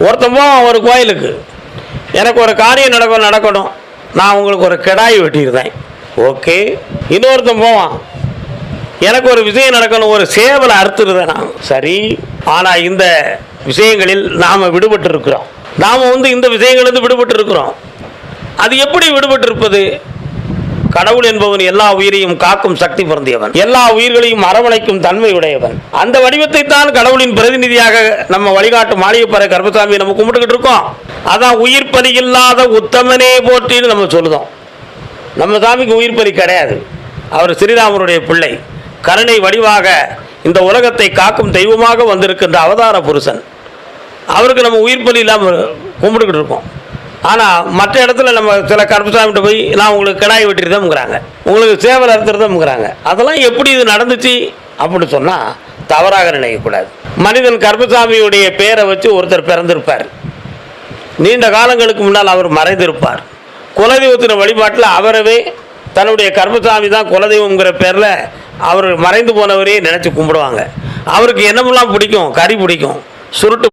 ஒருத்தன் போவான் ஒரு கோயிலுக்கு, எனக்கு ஒரு காரியம் நடக்கணும், நான் உங்களுக்கு ஒரு கிடாய் வெட்டியிருந்தேன், ஓகே. இன்னொருத்தன் போவான், எனக்கு ஒரு விஷயம் நடக்கணும், ஒரு சேவலை அறுத்துருதேன் நான், சரி. ஆனால் இந்த விஷயங்களில் நாம் விடுபட்டு இருக்கிறோம். நாம் இந்த விஷயங்களிலிருந்து விடுபட்டு இருக்கிறோம். அது எப்படி விடுபட்டு இருப்பது? கடவுள் என்பவன் எல்லா உயிரையும் காக்கும் சக்தி பொருந்தியவன், எல்லா உயிர்களையும் அரவணைக்கும் தன்மை உடையவன். அந்த வடிவத்தை தான் கடவுளின் பிரதிநிதியாக நம்ம வழிகாட்டு மாளிகைப்பறை கருப்பசாமி நம்ம கும்பிட்டுக்கிட்டு இருக்கோம். அதான் உயிர் பலி இல்லாத உத்தமனே போற்றின்னு நம்ம சொல்லுதோம். நம்ம சாமிக்கு உயிர் பலி கிடையாது. அவர் ஸ்ரீராமருடைய பிள்ளை, கருணை வடிவாக இந்த உலகத்தை காக்கும் தெய்வமாக வந்திருக்கின்ற அவதார புருஷன். அவருக்கு நம்ம உயிர் பலி இல்லாமல் கும்பிட்டுக்கிட்டு இருக்கோம். ஆனால் மற்ற இடத்துல நம்ம சில கருப்பசாமிகிட்ட போய் நான் உங்களுக்கு கிடாய் வெட்டிருந்தோம்ங்கிறாங்க, உங்களுக்கு சேவல் அறுத்துறதுங்கிறாங்க. அதெல்லாம் எப்படி இது நடந்துச்சு அப்படின்னு சொன்னால் தவறாக நினைக்கக்கூடாது. மனிதன் கருப்பசாமியுடைய பேரை வச்சு ஒருத்தர் பிறந்திருப்பார், நீண்ட காலங்களுக்கு முன்னால் அவர் மறைந்திருப்பார். குலதெய்வத்தின் வழிபாட்டில் அவரவே தன்னுடைய கருப்பசாமி தான் குலதெய்வங்கிற பேரில் அவர் மறைந்து போனவரே நினச்சி கும்பிடுவாங்க. அவருக்கு என்னமெல்லாம் பிடிக்கும்? கறி பிடிக்கும், சுருட்டு